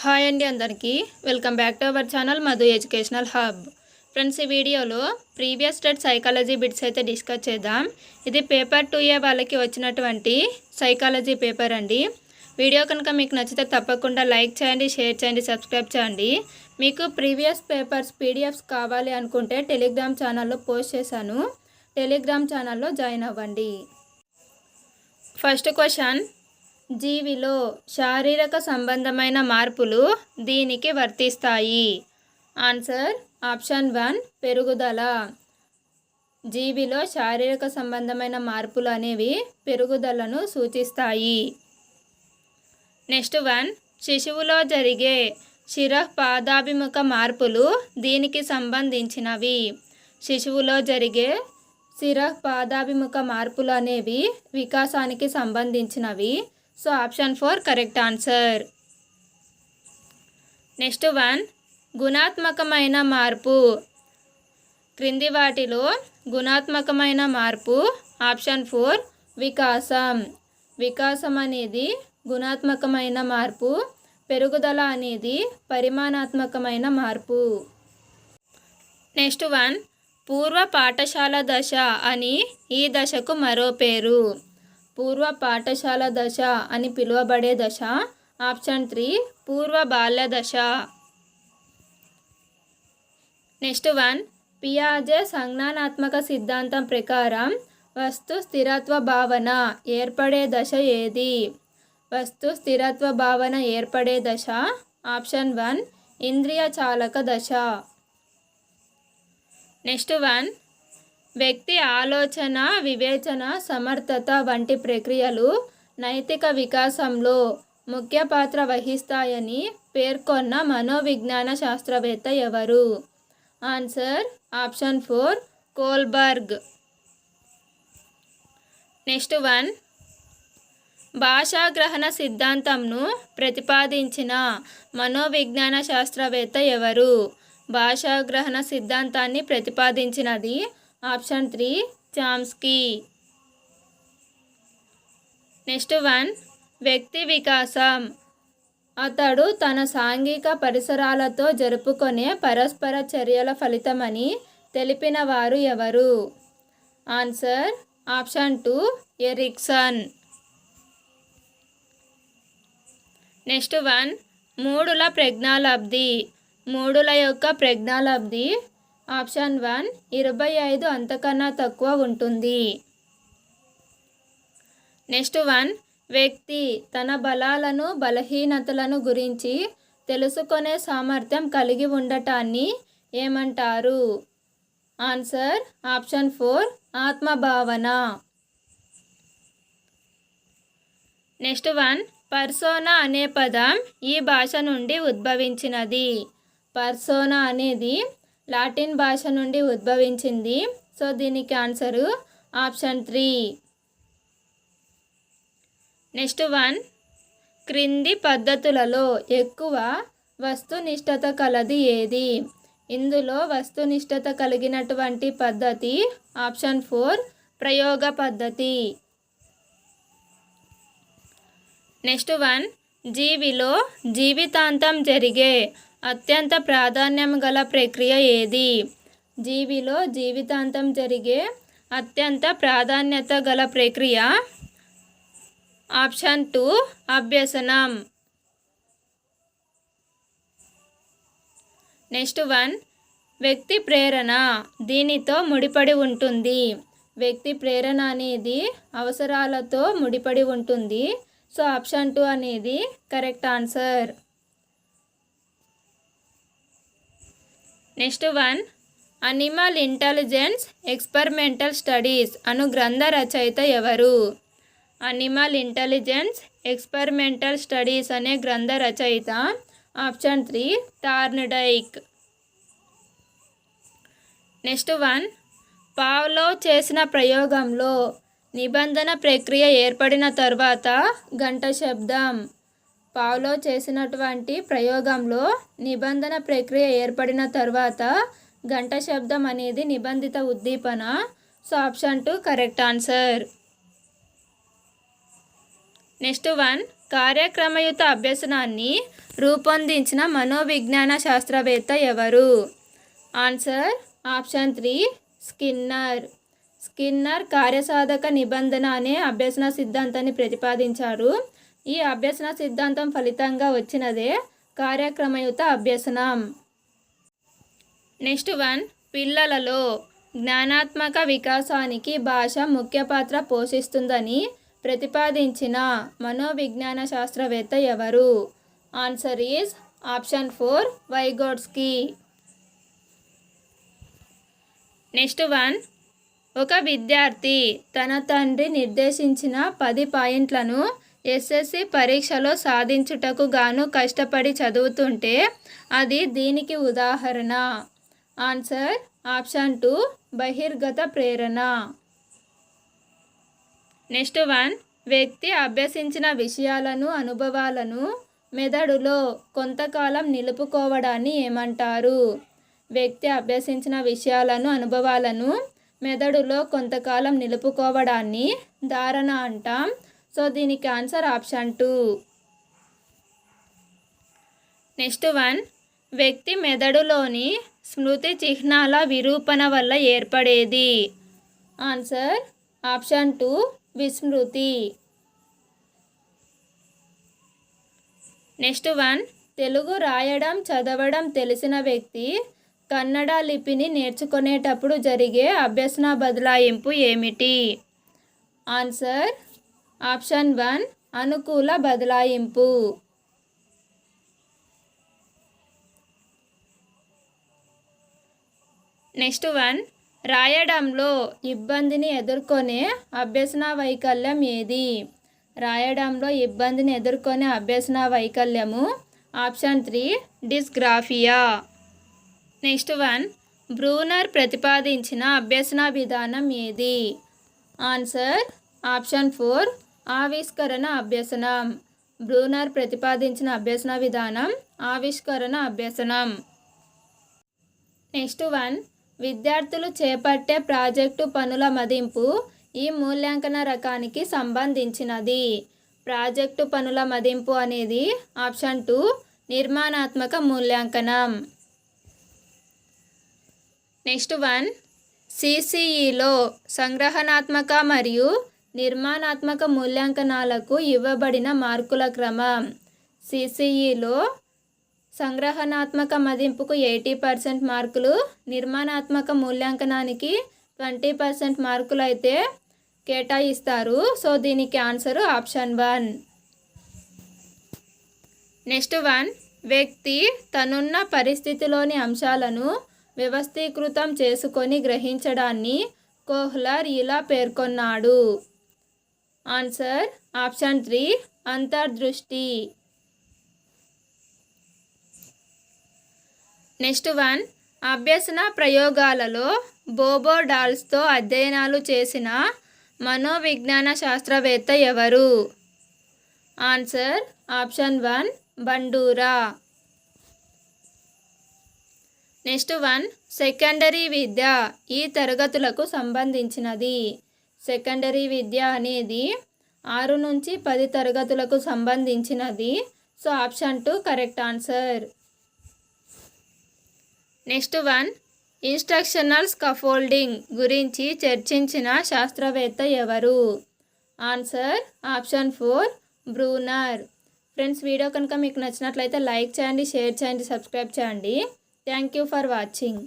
Hi అండి అందరికీ welcome back to our channel Madhu educational hub. Friends, ఈ వీడియోలో ప్రీవియస్ స్టేట్ సైకాలజీ బిట్స్ అయితే డిస్కస్ చేద్దాం. ఇది పేపర్ 2A వాళ్ళకి వచ్చినటువంటి సైకాలజీ పేపర్ అండి. వీడియో కనుక మీకు నచ్చితే తప్పకుండా లైక్ చేయండి, షేర్ చేయండి, సబ్స్క్రైబ్ చేయండి. మీకు ప్రీవియస్ పేపర్స్ పీడిఎఫ్స్ కావాలి అనుకుంటే టెలిగ్రామ్ ఛానల్లో పోస్ట్ చేశాను. టెలిగ్రామ్ ఛానల్లో జాయిన్ అవ్వండి. ఫస్ట్ క్వశ్చన్, జీవిలో శారీరక సంబంధమైన మార్పులు దీనికి వర్తిస్తాయి. ఆన్సర్ ఆప్షన్ 1 పెరుగుదల. జీవిలో శారీరక సంబంధమైన మార్పులు అనేవి పెరుగుదలను సూచిస్తాయి. నెక్స్ట్ 1, శిశువులో జరిగే శిరఃపాదాభిముఖ మార్పులు దీనికి సంబంధించినవి. శిశువులో జరిగే శిరఃపాదాభిముఖ మార్పులు అనేవి వికాసానికి సంబంధించినవి. So option 4 correct answer. Next 1, గుణాత్మకమైన మార్పు. క్రింది వాటిలో గుణాత్మకమైన మార్పు ఆప్షన్ 4 వికాసం. వికాసం అనేది గుణాత్మకమైన మార్పు, పెరుగుదల అనేది పరిమాణాత్మకమైన మార్పు. నెక్స్ట్ 1, పూర్వ పాఠశాల దశ అని ఈ దశకు మరో పేరు. పూర్వ పాఠశాల దశ అని పిలువబడే దశ ఆప్షన్ 3 పూర్వ బాల్య దశ. నెక్స్ట్ 1, పియాజే సంజ్ఞానాత్మక సిద్ధాంతం ప్రకారం వస్తు స్థిరత్వ భావన ఏర్పడే దశ ఏది? వస్తు స్థిరత్వ భావన ఏర్పడే దశ ఆప్షన్ 1 ఇంద్రియ చాలక దశ. నెక్స్ట్ 1, వ్యక్తి ఆలోచన, వివేచన, సమర్థత వంటి ప్రక్రియలు నైతిక వికాసంలో ముఖ్య పాత్ర వహిస్తాయని పేర్కొన్న మనోవిజ్ఞాన శాస్త్రవేత్త ఎవరు? Answer option 4 Kohlberg. నెక్స్ట్ 1, భాషాగ్రహణ సిద్ధాంతంను ప్రతిపాదించిన మనోవిజ్ఞాన శాస్త్రవేత్త ఎవరు? భాషాగ్రహణ సిద్ధాంతాన్ని ప్రతిపాదించినది ఆప్షన్ 3 చామ్స్కీ. నెక్స్ట్ 1, వ్యక్తి వికాసం అతడు తన సాంఘిక పరిసరాలతో జరుపుకునే పరస్పర చర్యల ఫలితమని తెలిపిన వారు ఎవరు? Answer option 2 Ericsson. నెక్స్ట్ 1, మూడుల ప్రజ్ఞాలబ్ధి. మూడుల యొక్క ప్రజ్ఞాలబ్ధి ఆప్షన్ 1 25 అంతకన్నా తక్కువ ఉంటుంది. నెక్స్ట్ 1, వ్యక్తి తన బలాలను, బలహీనతలను గురించి తెలుసుకునే సామర్థ్యం కలిగి ఉండటాన్ని ఏమంటారు? Answer option 4 ఆత్మభావన. నెక్స్ట్ 1, పర్సోనా అనే పదం ఈ భాష నుండి ఉద్భవించినది. పర్సోనా అనేది లాటిన్ భాష నుండి ఉద్భవించింది. సో దీనికి ఆన్సరు ఆప్షన్ 3. నెక్స్ట్ 1, క్రింది పద్ధతులలో ఎక్కువ వస్తునిష్టత కలది ఏది? ఇందులో వస్తునిష్టత కలిగినటువంటి పద్ధతి ఆప్షన్ 4 ప్రయోగ పద్ధతి. నెక్స్ట్ 1, జీవిలో జీవితాంతం జరిగే అత్యంత ప్రాధాన్యం గల ప్రక్రియ ఏది? జీవిలో జీవితాంతం జరిగే అత్యంత ప్రాధాన్యత గల ప్రక్రియ ఆప్షన్ 2 అభ్యసనం. నెక్స్ట్ 1, వ్యక్తి ప్రేరణ దీనితో ముడిపడి ఉంటుంది. వ్యక్తి ప్రేరణ అనేది అవసరాలతో ముడిపడి ఉంటుంది. సో ఆప్షన్ 2 అనేది correct answer. Next 1, animal intelligence experimental studies అను గ్రంథ రచయిత ఎవరు? అనిమల్ ఇంటెలిజెన్స్ ఎక్స్పెరిమెంటల్ స్టడీస్ అనే గ్రంథ రచయిత ఆప్షన్ 3 థార్న్డైక్. నెక్స్ట్ 1, పావ్లోవ్ చేసిన ప్రయోగంలో నిబంధన ప్రక్రియ ఏర్పడిన తర్వాత గంట శబ్దం. పావ్లోవ్ చేసినటువంటి ప్రయోగంలో నిబంధన ప్రక్రియ ఏర్పడిన తర్వాత గంట శబ్దం అనేది నిబంధిత ఉద్దీపన. So option 2 correct answer. Next 1 కార్యక్రమయుత అభ్యసనాన్ని రూపొందించిన మనోవిజ్ఞాన శాస్త్రవేత్త ఎవరు? Answer option 3 Skinner. స్కిన్నర్ కార్యసాధక నిబంధన అనే అభ్యసన సిద్ధాంతాన్ని ప్రతిపాదించారు. ఈ అభ్యసన సిద్ధాంతం ఫలితంగా వచ్చినదే కార్యక్రమయుత అభ్యసనం. నెక్స్ట్ 1 పిల్లలలో జ్ఞానాత్మక వికాసానికి భాష ముఖ్య పాత్ర పోషిస్తుందని ప్రతిపాదించిన మనోవిజ్ఞాన శాస్త్రవేత్త ఎవరు? Answer is option 4 Vygotsky. Next 1 ఒక విద్యార్థి తన తండ్రి నిర్దేశించిన 10 పాయింట్లను ఎస్ఎస్సి పరీక్షలో సాధించుటకు గాను కష్టపడి చదువుతుంటే అది దీనికి ఉదాహరణ. ఆన్సర్ ఆప్షన్ 2 బహిర్గత ప్రేరణ. నెక్స్ట్ 1 వ్యక్తి అభ్యసించిన విషయాలను అనుభవాలను మెదడులో కొంతకాలం నిలుపుకోవడాన్ని ఏమంటారు? వ్యక్తి అభ్యసించిన విషయాలను అనుభవాలను మెదడులో కొంతకాలం నిలుపుకోవడాన్ని ధారణ అంటాం. సో దీనికి ఆన్సర్ ఆప్షన్ 2. నెక్స్ట్ 1 వ్యక్తి మెదడులోని స్మృతి చిహ్నాల విరూపణ వల్ల ఏర్పడేది? ఆన్సర్ ఆప్షన్ 2 విస్మృతి. నెక్స్ట్ 1 తెలుగు రాయడం చదవడం తెలిసిన వ్యక్తి కన్నడ లిపిని నేర్చుకునేటప్పుడు జరిగే అభ్యసన బదలాయింపు ఏమిటి? ఆన్సర్ ఆప్షన్ 1 అనుకూల బదలాయింపు. నెక్స్ట్ 1 రాయడంలో ఇబ్బందిని ఎదుర్కొనే అభ్యసన వైకల్యం ఏది? రాయడంలో ఇబ్బందిని ఎదుర్కొనే అభ్యసన వైకల్యము ఆప్షన్ 3 డిస్గ్రాఫియా. నెక్స్ట్ 1 బ్రూనర్ ప్రతిపాదించిన అభ్యసన విధానం ఏది? ఆన్సర్ ఆప్షన్ 4 ఆవిష్కరణ అభ్యసనం. బ్రూనర్ ప్రతిపాదించిన అభ్యసన విధానం ఆవిష్కరణ అభ్యసనం. నెక్స్ట్ 1 విద్యార్థులు చేపట్టే ప్రాజెక్టు పనుల మదింపు ఈ మూల్యాంకన రకానికి సంబంధించినది. ప్రాజెక్టు పనుల మదింపు అనేది ఆప్షన్ 2 నిర్మాణాత్మక మూల్యాంకనం. నెక్స్ట్ 1 సిసిఈలో సంగ్రహణాత్మక మరియు నిర్మాణాత్మక మూల్యాంకనాలకు ఇవ్వబడిన మార్కుల క్రమం. సిసిఈలో సంగ్రహణాత్మక మదింపుకు 80% మార్కులు, నిర్మాణాత్మక మూల్యాంకనానికి 20% మార్కులు అయితే కేటాయిస్తారు. సో దీనికి ఆన్సర్ ఆప్షన్ 1. నెక్స్ట్ 1 వ్యక్తి తనున్న పరిస్థితిలోని అంశాలను వ్యవస్థీకృతం చేసుకొని గ్రహించడాన్ని కోహ్లర్ ఇలా పేర్కొన్నాడు. ఆన్సర్ ఆప్షన్ 3 అంతర్దృష్టి. నెక్స్ట్ 1 అభ్యసన ప్రయోగాలలో బోబో డాల్స్తో అధ్యయనాలు చేసిన మనోవిజ్ఞాన శాస్త్రవేత్త ఎవరు? Answer option 1 Bandura. Next 1 secondary విద్య ఈ తరగతులకు సంబంధించినది. సెకండరీ విద్య అనేది 6 నుంచి 10 తరగతులకు సంబంధించినది. So option 2 correct answer. Next 1 instructional scaffolding గురించి చర్చించిన శాస్త్రవేత్త ఎవరు? Answer option 4 Bruner. Friends video కనుక మీకు నచ్చినట్లయితే లైక్ చేయండి, షేర్ చేయండి, సబ్స్క్రైబ్ చేయండి. Thank you for watching.